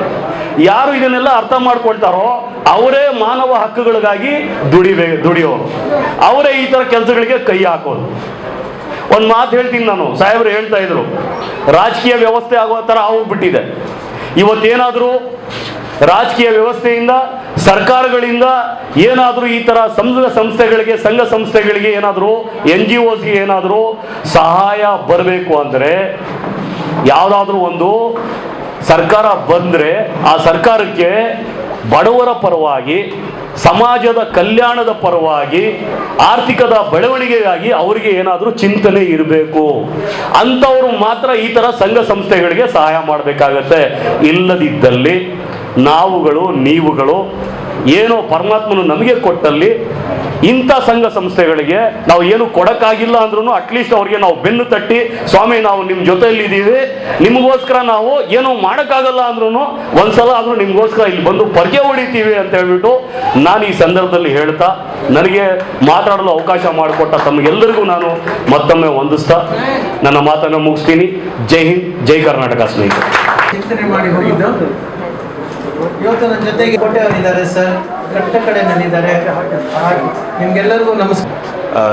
ಯಾರು ಇದನ್ನೆಲ್ಲ ಅರ್ಥ ಮಾಡ್ಕೊಳ್ತಾರೋ ಅವರೇ ಮಾನವ ಹಕ್ಕುಗಳಿಗಾಗಿ ದುಡಿಯೋರು, ಅವರೇ ಈ ಥರ ಕೆಲಸಗಳಿಗೆ ಕೈ ಹಾಕೋದು. ಒಂದು ಮಾತು ಹೇಳ್ತೀನಿ ನಾನು, ಸಾಹೇಬರು ಹೇಳ್ತಾ ಇದ್ರು, ರಾಜಕೀಯ ವ್ಯವಸ್ಥೆ ಆಗೋ ಥರ ಹೋಗ್ಬಿಟ್ಟಿದೆ. ಇವತ್ತೇನಾದರೂ ರಾಜಕೀಯ ವ್ಯವಸ್ಥೆಯಿಂದ, ಸರ್ಕಾರಗಳಿಂದ ಏನಾದರೂ ಈ ಥರ ಸಂಸ್ಥೆಗಳಿಗೆ, ಸಂಘ ಸಂಸ್ಥೆಗಳಿಗೆ ಏನಾದರೂ, NGOಸ್ಗೆ ಏನಾದರೂ ಸಹಾಯ ಬರಬೇಕು ಅಂದರೆ, ಯಾವುದಾದ್ರೂ ಒಂದು ಸರ್ಕಾರ ಬಂದರೆ ಆ ಸರ್ಕಾರಕ್ಕೆ ಬಡವರ ಪರವಾಗಿ, ಸಮಾಜದ ಕಲ್ಯಾಣದ ಪರವಾಗಿ, ಆರ್ಥಿಕದ ಬೆಳವಣಿಗೆಗಾಗಿ ಅವರಿಗೆ ಏನಾದರೂ ಚಿಂತನೆ ಇರಬೇಕು. ಅಂಥವರು ಮಾತ್ರ ಈ ಥರ ಸಂಘ ಸಂಸ್ಥೆಗಳಿಗೆ ಸಹಾಯ ಮಾಡಬೇಕಾಗತ್ತೆ. ಇಲ್ಲದಿದ್ದಲ್ಲಿ ನಾವುಗಳು ನೀವುಗಳು ಏನೋ ಪರಮಾತ್ಮನು ನಮಗೆ ಕೊಟ್ಟಲ್ಲಿ ಇಂಥ ಸಂಘ ಸಂಸ್ಥೆಗಳಿಗೆ ನಾವು ಏನು ಕೊಡೋಕ್ಕಾಗಿಲ್ಲ ಅಂದ್ರೂ ಅಟ್ಲೀಸ್ಟ್ ಅವ್ರಿಗೆ ನಾವು ಬೆನ್ನು ತಟ್ಟಿ, ಸ್ವಾಮಿ ನಾವು ನಿಮ್ಮ ಜೊತೆಯಲ್ಲಿದ್ದೀವಿ, ನಿಮಗೋಸ್ಕರ ನಾವು ಏನೋ ಮಾಡೋಕ್ಕಾಗಲ್ಲ ಅಂದ್ರೂ ಒಂದ್ಸಲ ಆದರೂ ನಿಮಗೋಸ್ಕರ ಇಲ್ಲಿ ಬಂದು ಪರ್ಕೆ ಹೊಡಿತೀವಿ ಅಂತ ಹೇಳ್ಬಿಟ್ಟು ನಾನು ಈ ಸಂದರ್ಭದಲ್ಲಿ ಹೇಳ್ತಾ, ನನಗೆ ಮಾತಾಡಲು ಅವಕಾಶ ಮಾಡಿಕೊಟ್ಟ ತಮಗೆಲ್ಲರಿಗೂ ನಾನು ಮತ್ತೊಮ್ಮೆ ವಂದಿಸ್ತಾ ನನ್ನ ಮಾತನ್ನು ಮುಗಿಸ್ತೀನಿ. ಜೈ ಹಿಂದ್, ಜೈ ಕರ್ನಾಟಕ ಸ್ನೇಹಿತರೆ. ಚಿಂತನೆ ಮಾಡಿ ಹೋಗಿದ್ದು ಇವತ್ತು ನನ್ನ ಜೊತೆಗೆ ಕೋಟೆಯವರಿದ್ದಾರೆ ಸರ್, ಕಟ್ಟ ಕಡೆನಲ್ಲಿದ್ದಾರೆ. ನಿಮ್ಗೆಲ್ಲರಿಗೂ ನಮಸ್ಕಾರ.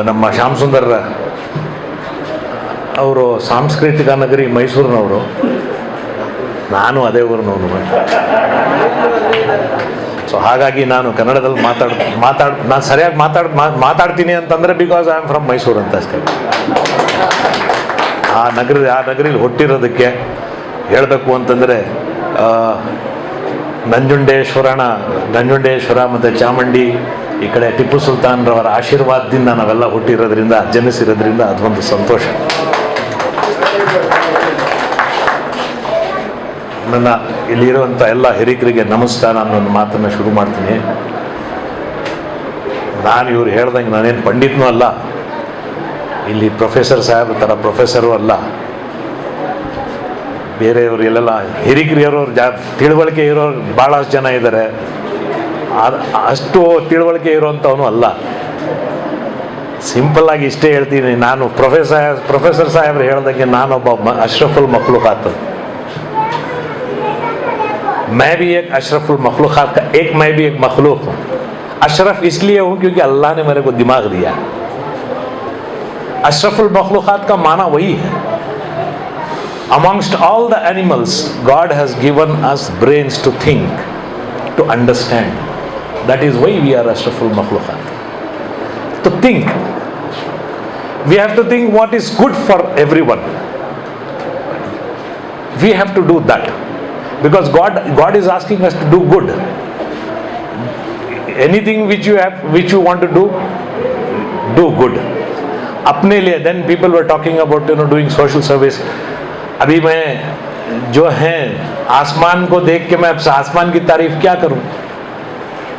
ನಮ್ಮ ಶ್ಯಾಮ್ ಸುಂದರ್ ಅವರು ಸಾಂಸ್ಕೃತಿಕ ನಗರಿ ಮೈಸೂರಿನವರು, ನಾನು ಅದೇ ಊರಿನವನು. ಸೊ ಹಾಗಾಗಿ ನಾನು ಕನ್ನಡದಲ್ಲಿ ನಾನು ಸರಿಯಾಗಿ ಮಾತಾಡ್ತೀನಿ ಅಂತಂದರೆ because I am from Mysuru ಅಂತ ಅಷ್ಟೇ. ಆ ನಗರಲ್ಲಿ ಹುಟ್ಟಿರೋದಕ್ಕೆ ಹೇಳಬೇಕು ಅಂತಂದರೆ ನಂಜುಂಡೇಶ್ವರ ಮತ್ತು ಚಾಮುಂಡಿ, ಈ ಕಡೆ ಟಿಪ್ಪು ಸುಲ್ತಾನ್ರವರ ಆಶೀರ್ವಾದದಿಂದ ನಾವೆಲ್ಲ ಹುಟ್ಟಿರೋದ್ರಿಂದ, ಜನಿಸಿರೋದ್ರಿಂದ ಅದೊಂದು ಸಂತೋಷ. ನನ್ನ ಇಲ್ಲಿರುವಂಥ ಎಲ್ಲ ಹಿರಿಕರಿಗೆ ನಮಸ್ಕಾರ ಅನ್ನೋ ಒಂದು ಮಾತನ್ನು ಶುರು ಮಾಡ್ತೀನಿ. ನಾನು ಇವ್ರು ಹೇಳ್ದಂಗೆ ನಾನೇನು ಪಂಡಿತನೂ ಅಲ್ಲ, ಇಲ್ಲಿ ಪ್ರೊಫೆಸರ್ ಸಾಹೇಬ್ ಥರ ಪ್ರೊಫೆಸರು ಅಲ್ಲ. ಬೇರೆಯವರು ಎಲ್ಲೆಲ್ಲ ಹಿರಿಕಿರಿಯರೋರು ತಿಳುವಳಿಕೆ ಇರೋರು ಭಾಳಷ್ಟು ಜನ ಇದ್ದಾರೆ, ಅಷ್ಟು ತಿಳುವಳಿಕೆ ಇರೋವಂಥವನು ಅಲ್ಲ. ಸಿಂಪಲ್ಲಾಗಿ ಇಷ್ಟೇ ಹೇಳ್ತೀನಿ, ನಾನು ಪ್ರೊಫೆಸರ್ ಸಾಹೇಬ್ರು ಹೇಳ್ದಂಗೆ ನಾನೊಬ್ಬ ಅಶ್ರಫುಲ್ ಮಖ್ಲೂಕಾತ್. मैं भी एक अशरफुल मखलूक़ात का मैं भी एक मखलूक हूँ. अशरफ इसलिए हूँ क्योंकि अल्लाह ने मेरे को दिमाग दिया. अशरफुल मखलूक़ात का माना वही है. Amongst all the animals, God has given us brains to think, to understand. That is why we are Ashraful Makhluqat. To think. We have to think what is good for everyone. We have to do that. Because God is asking us to do good. Anything which you want to do good. अपने लिए. Then people were talking about doing social service. अभी मैं जो है आसमान को देख के मैं आसमान की तारीफ क्या करूं?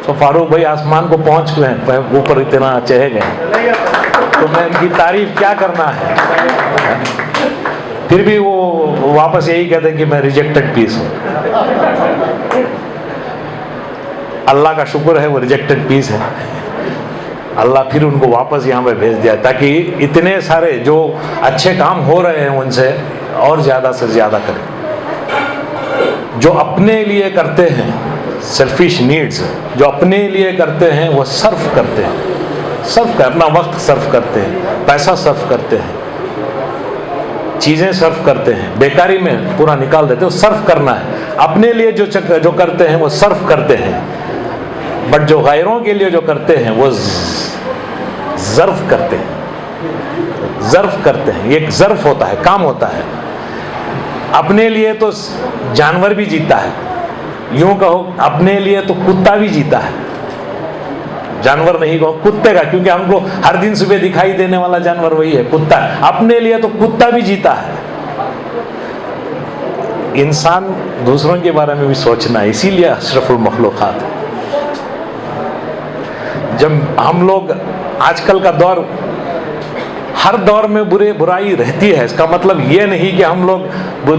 तो फारूक भाई आसमान को पहुंच गए, ऊपर इतना चढ़ गए, तो मैं इनकी तारीफ क्या करना है? फिर भी वो वापस यही कहते हैं कि मैं रिजेक्टेड पीस हूँ. अल्लाह का शुक्र है वो रिजेक्टेड पीस है. अल्लाह फिर उनको वापस यहाँ पे भेज दिया ताकि इतने सारे जो अच्छे काम हो रहे हैं उनसे और ज़्यादा से ज़्यादा करें. जो अपने लिए करते हैं, सेल्फिश नीड्स, जो अपने लिए करते हैं वो सर्फ करते हैं. अपना वक्त सर्फ करते हैं, पैसा सर्फ करते हैं, चीज़ें सर्फ करते हैं, बेकारी में पूरा निकाल देते हैं. सर्फ करना है. अपने लिए जो करते हैं वो सर्फ करते हैं, बट जो गैरों के लिए जो करते हैं वो ज़र्फ करते हैं. ज़र्फ करते हैं. एक ज़र्फ होता है, काम होता है. अपने लिए तो जानवर भी जीता है, यूं कहो अपने लिए तो कुत्ता भी जीता है. जानवर नहीं कहो, कुत्ते का, क्योंकि हमको हर दिन सुबह दिखाई देने वाला जानवर वही है, कुत्ता. अपने लिए तो कुत्ता भी जीता है. इंसान दूसरों के बारे में भी सोचना है, इसीलिए अशरफुल मखलूक़ात. जब हम लोग आजकल का दौर, हर दौर में बुराई रहती है. इसका मतलब ये नहीं कि हम लोग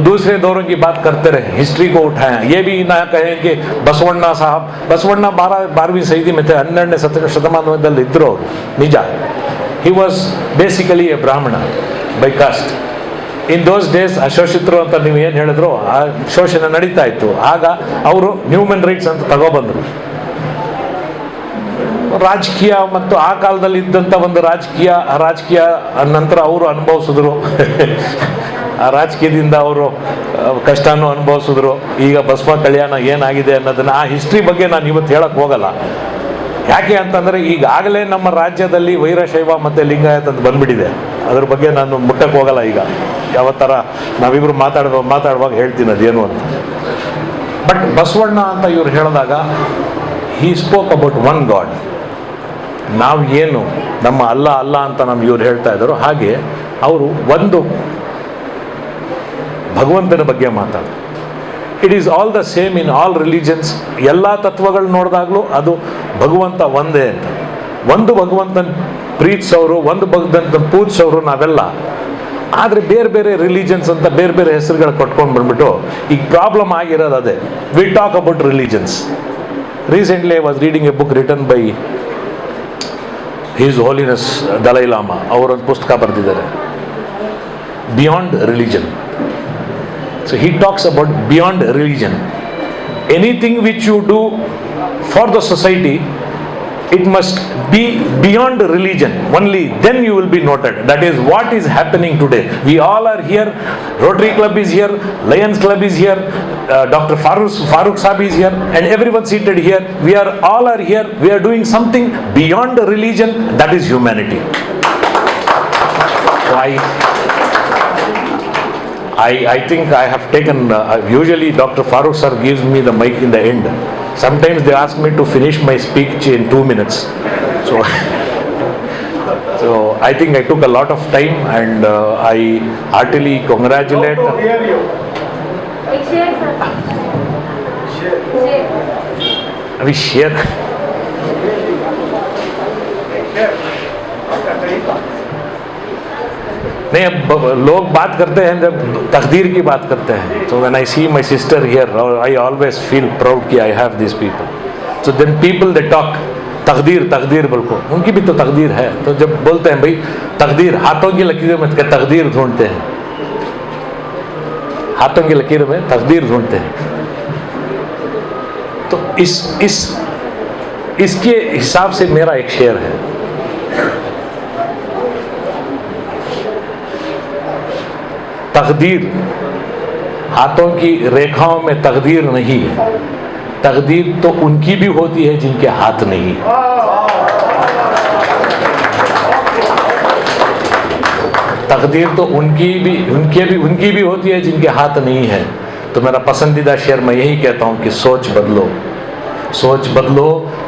दूसरे दौरों की बात करते रहे, हिस्ट्री को उठाएं. ये भी ना कहें कि बसवಣ್ಣ 12वीं सदी में थे, 12ನೇ ಶತಮಾನದಲ್ಲಿ ಇದ್ರು ಅವರು, ನಿಜ. He was basically a Brahmana by caste. In those days ಅಶೋಷಿತರು ಅಂತ ನೀವು ಏನು ಹೇಳಿದ್ರು, ಆ ಶೋಷಣೆ ನಡೀತಾ ಇತ್ತು. ಆಗ ಅವರು ಹ್ಯೂಮನ್ ರೈಟ್ಸ್ ಅಂತ ತಗೊಬಂದರು. ರಾಜಕೀಯ ಮತ್ತು ಆ ಕಾಲದಲ್ಲಿ ಇದ್ದಂಥ ಒಂದು ರಾಜಕೀಯ ನಂತರ ಅವರು ಅನುಭವಿಸಿದ್ರು. ಆ ರಾಜಕೀಯದಿಂದ ಅವರು ಕಷ್ಟನೂ ಅನುಭವಿಸಿದ್ರು. ಈಗ ಬಸವ ಕಲ್ಯಾಣ ಏನಾಗಿದೆ ಅನ್ನೋದನ್ನು, ಆ ಹಿಸ್ಟ್ರಿ ಬಗ್ಗೆ ನಾನು ಇವತ್ತು ಹೇಳಕ್ಕೆ ಹೋಗಲ್ಲ. ಯಾಕೆ ಅಂತಂದರೆ ಈಗಾಗಲೇ ನಮ್ಮ ರಾಜ್ಯದಲ್ಲಿ ವೈರಶೈವ ಮತ್ತು ಲಿಂಗಾಯತ ಅಂತ ಬಂದ್ಬಿಟ್ಟಿದೆ. ಅದ್ರ ಬಗ್ಗೆ ನಾನು ಮುಟ್ಟಕ್ಕೆ ಹೋಗಲ್ಲ. ಈಗ ಯಾವ ಥರ ನಾವಿಬ್ಬರು ಮಾತಾಡುವಾಗ ಹೇಳ್ತೀನಿ ಅದೇನು ಅಂತ. ಬಟ್ ಬಸವಣ್ಣ ಅಂತ ಇವ್ರು ಹೇಳಿದಾಗ he spoke about one god. ನಾವು ಏನು ನಮ್ಮ ಅಲ್ಲ ಅಲ್ಲ ಅಂತ ನಮ್ಮ ಇವ್ರು ಹೇಳ್ತಾ ಇದ್ರು, ಹಾಗೆ ಅವರು ಒಂದು ಭಗವಂತನ ಬಗ್ಗೆ ಮಾತಾಡ್ತಾರೆ. It is all the same in all religions. ಎಲ್ಲ ತತ್ವಗಳು ನೋಡಿದಾಗಲೂ ಅದು ಭಗವಂತ ಒಂದೇ ಅಂತ. ಒಂದು ಭಗವಂತನ ಪ್ರೀತಿಸೋರು, ಒಂದು ಭಗವಂತನ ಪೂಜಿಸೋರು ನಾವೆಲ್ಲ. ಆದರೆ ಬೇರೆ ಬೇರೆ ರಿಲಿಜನ್ಸ್ ಅಂತ ಬೇರೆ ಬೇರೆ ಹೆಸರುಗಳು ಕೊಟ್ಕೊಂಡು ಬಂದ್ಬಿಟ್ಟು ಈಗ ಪ್ರಾಬ್ಲಮ್ ಆಗಿರೋದು ಅದೇ. We talk about religions. Recently I was reading a book written by his holiness Dalai Lama. ಅವರೊಂದು ಪುಸ್ತಕ ಬರೆದಿದ್ದಾರೆ, beyond religion. So he talks about beyond religion. Anything which you do for the society, it must be beyond religion. Only then you will be noted. That is what is happening today. We all are here. Rotary Club is here. Lions Club is here. Dr. Farooq Saab is here. And everyone seated here. We are all are here. We are doing something beyond religion. That is humanity. So I think I have taken, usually Dr. Farooq sir gives me the mic in the end. Sometimes they ask me to finish my speech in 2 minutes. So I think I took a lot of time, and I heartily congratulate. अभी share नहीं, अब लोग बात करते हैं जब तकदीर की बात करते हैं, तो when I see my sister here I always feel proud कि I have this people. So then people they talk तकदीर तकदीर, बिल्कुल उनकी भी तो तकदीर है. तो जब बोलते हैं भाई तकदीर, हाथों की लकीरों में तकदीर ढूंढते हैं, हाथों की लकीरों में तकदीर ढूंढते हैं. तो इसके हिसाब से मेरा एक शेर है. तकदीर हाथों की रेखाओं में तकदीर नहीं, तकदीर तो उनकी भी होती है जिनके हाथ नहीं. तकदीर तो उनकी भी होती है जिनके हाथ नहीं है. तो मेरा पसंदीदा शेर मैं यही कहता हूँ कि सोच बदलो, सोच बदलो,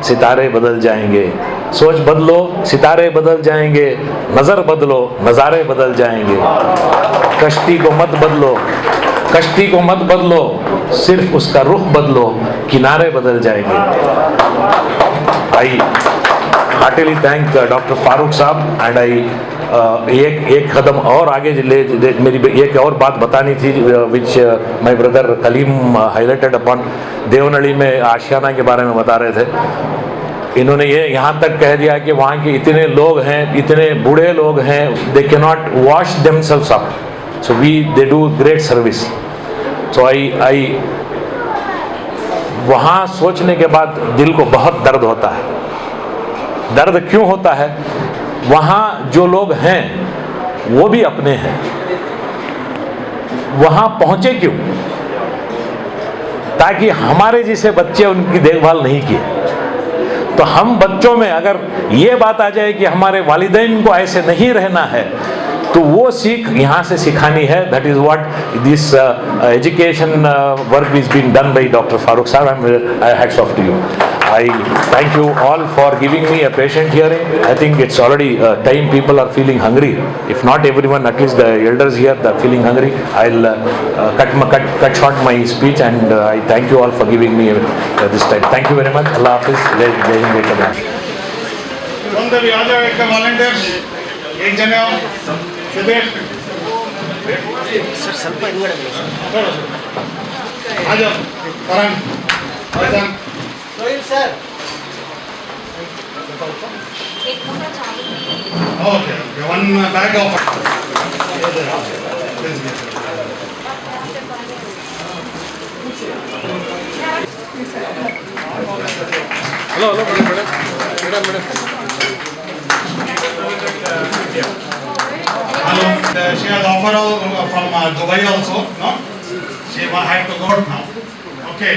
सितारे बदल जाएंगे. सोच बदलो, सितारे बदल जाएंगे. नज़र बदलो, नज़ारे बदल जाएंगे. कश्ती को मत बदलो, कश्ती को मत बदलो, सिर्फ उसका रुख बदलो, किनारे बदल जाएंगे. आई हार्टली थैंक डॉक्टर फारूक साहब. एंड आई एक कदम और आगे मेरी एक और बात बतानी थी which my brother Kaleem highlighted upon. Devanahalli में आशियाना के बारे में बता रहे थे. इन्होंने ये यहाँ तक कह दिया कि वहाँ के इतने लोग हैं, इतने बूढ़े लोग हैं, they can not wash themselves up. So they do great service. So I वहाँ सोचने के बाद दिल को बहुत दर्द होता है. दर्द क्यों होता है? वहाँ जो लोग हैं वो भी अपने हैं. वहाँ पहुँचे क्यों? ताकि हमारे जैसे बच्चे उनकी देखभाल नहीं किए. तो हम बच्चों में अगर ये बात आ जाए कि हमारे वालिदैन को ऐसे नहीं रहना है, तो वो सीख यहाँ से सिखानी है. That is what this education work is being done by doctor Farooq sahab. I hats off to you. I thank you all for giving me a patient hearing. I think it's already time people are feeling hungry. If not everyone, at least the elders here, they're feeling hungry. I'll cut short my speech, and I thank you all for giving me this time. Thank you very much. Allah Hafiz. Jai Hind, Jai Kabir. बंदे भी आ जाओ, एक volunteer, एक जने आओ. Sudesh sir ಸ್ವಲ್ಪ ಹಿಂಗಡೆ आ जाओ. Karan Azaan Sohail sir. Okay, one bag of. Hello, madam. Hello. She has offer from Dubai also, no? She had to go now. Okay.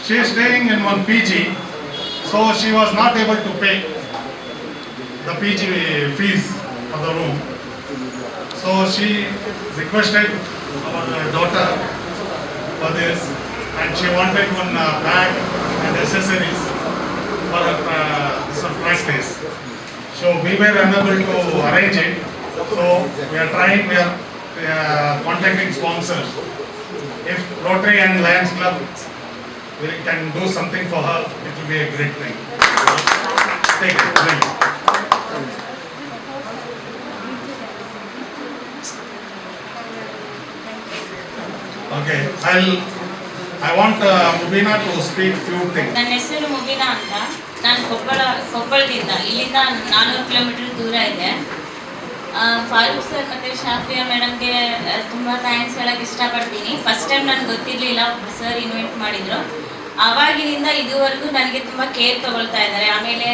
She is staying in one PG, so she was not able to pay the PG fees for the room. So she requested our daughter for this. and she wanted one bag and accessories for her some practice. So we were unable to arrange it. So we are trying. We are contacting sponsors. If Rotary and Lions Club we can do something for her, it will be a great thing. Take it. Thank you. Okay, I want Mubina to speak few things. ನನ್ನ ಹೆಸರು ಮುಬೀನಾ ಅಂತ. ನಾನು ಕೊಪ್ಪಳದಿಂದ ಇಲ್ಲಿಂದ 400 kilometre ದೂರ ಇದೆ. Farooq sir ಮತ್ತು ಶಾಫಿಯಾ ಮೇಡಮ್ಗೆ ತುಂಬ thanks ಹೇಳೋಕ್ಕೆ ಇಷ್ಟಪಡ್ತೀನಿ. ಫಸ್ಟ್ ಟೈಮ್ ನನಗೆ ಗೊತ್ತಿರಲಿಲ್ಲ, ಸರ್ ಇನ್ವೈಟ್ ಮಾಡಿದರು. ಆವಾಗಿನಿಂದ ಇದುವರೆಗೂ ನನಗೆ ತುಂಬ ಕೇರ್ ತೊಗೊಳ್ತಾ ಇದ್ದಾರೆ. ಆಮೇಲೆ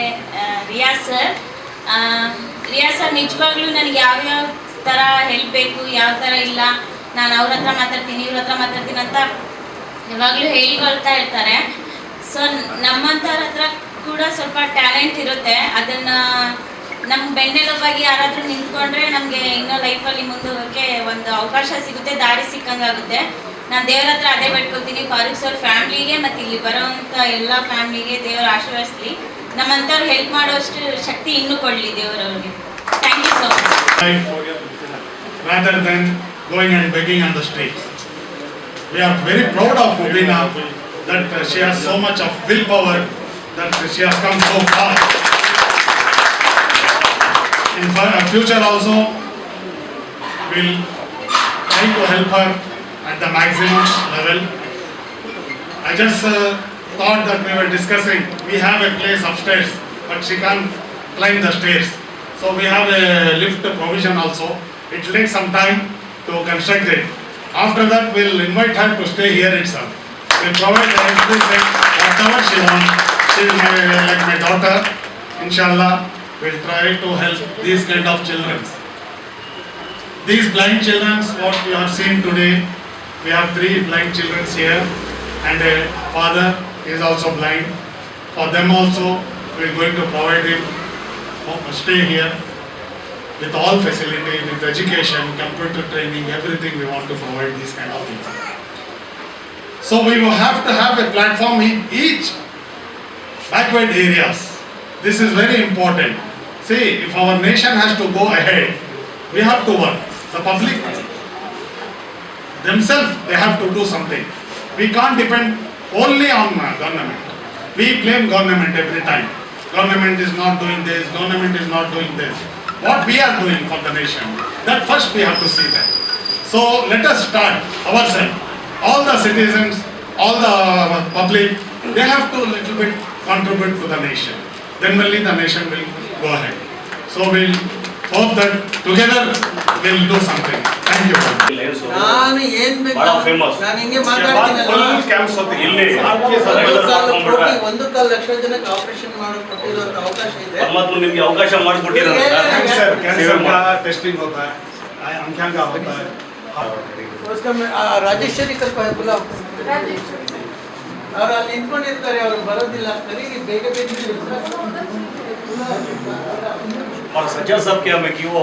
ರಿಯಾಜ್ ಸರ್ ನಿಜವಾಗ್ಲೂ ನನಗೆ ಯಾವ್ಯಾವ ಥರ ಹೆಲ್ಪ್ ಬೇಕು, ಯಾವ ಥರ ಇಲ್ಲ, ನಾನು ಅವ್ರ ಹತ್ರ ಮಾತಾಡ್ತೀನಿ, ಇವ್ರ ಹತ್ರ ಮಾತಾಡ್ತೀನಿ ಅಂತ ಯಾವಾಗಲೂ ಹೇಳ್ಕೊಳ್ತಾ ಇರ್ತಾರೆ. ಸೊ ನಮ್ಮಂಥವ್ರ ಹತ್ರ ಕೂಡ ಸ್ವಲ್ಪ ಟ್ಯಾಲೆಂಟ್ ಇರುತ್ತೆ. ಅದನ್ನು ನಮ್ಮ ಬೆನ್ನೆಲುಬಾಗಿ ಯಾರಾದರೂ ನಿಂತ್ಕೊಂಡ್ರೆ ನಮಗೆ ಇನ್ನೂ ಲೈಫಲ್ಲಿ ಮುಂದೋಗೋಕ್ಕೆ ಒಂದು ಅವಕಾಶ ಸಿಗುತ್ತೆ, ದಾರಿ ಸಿಕ್ಕಂಗಾಗುತ್ತೆ. ನಾನು ದೇವ್ರ ಹತ್ರ ಅದೇ ಬೇಡ್ಕೊತೀನಿ, ಫಾರೂಕ್ ಸರ್ ಫ್ಯಾಮ್ಲಿಗೆ ಮತ್ತು ಇಲ್ಲಿ ಬರೋವಂಥ ಎಲ್ಲ ಫ್ಯಾಮ್ಲಿಗೆ ದೇವರು ಆಶೀರ್ವದಿಸಲಿ. ನಮ್ಮಂಥವ್ರು ಹೆಲ್ಪ್ ಮಾಡೋಷ್ಟು ಶಕ್ತಿ ಇನ್ನೂ ಕೊಡಲಿ ದೇವರವ್ರಿಗೆ. Thank you so much. Rather than going and begging on the streets. We are very proud of Mubina that she has so much of willpower, that she has come so far. In future also, we'll try to help her at the maximum level. I just thought that we were discussing, we have a place upstairs, but she can't climb the stairs. So we have a lift provision also. It will take some time to construct it. After that, we'll invite her to stay here itself. We'll provide her everything, whatever she wants. She will be like my daughter. Inshallah, we'll try to help these kind of children. These blind children, what you have seen today, we have 3 blind children here, and a father is also blind. For them also, we're going to provide him stay here. With all facility, with education, computer training, everything we want to provide these kind of things. So we will have to have a platform in each backward areas. This is very important. See, if our nation has to go ahead, we have to work. The public themselves, they have to do something. We can't depend only on government. We blame government every time. Government is not doing this, government is not doing this. What we are doing for the nation, that first we have to see that. So let us start ourselves. All the citizens, all the public, they have to little bit contribute to the nation. Then only the nation will go ahead. So we'll hope that together we'll do something. Thank you. ನಾನು ಏನ್ ಬೇಕು ನಾನು ಹಿಂಗೆ ಮಾತಾಡ್ತೀನಲ್ಲ, 1.25 ಲಕ್ಷ ಜನಕ್ಕೆ operation ಮಾಡೋ ಕೊಟ್ಟಿರುವಂತ ಅವಕಾಶ ಇದೆ. परमात्मा ನಿಮಗೆ ಅವಕಾಶ ಮಾಡಿಕೊಟ್ಟಿದ್ದಾರೆ सर, कैंसर का टेस्टिंग होता है, आंखों का होता है. उसका ರಾಜೇಶ್ವರಿ ಕಲ್ಪ ಗುಲಾಬ್ ಅವ್ರು ಅಲ್ಲಿ ನಿಂತ್ಕೊಂಡಿರ್ತಾರೆ, ಅವ್ರು ಬರೋದಿಲ್ಲ. ಕರೀರಿ, ಬೇಗ ಬೇಗ और सज्जन साहब क्या मैं कि वो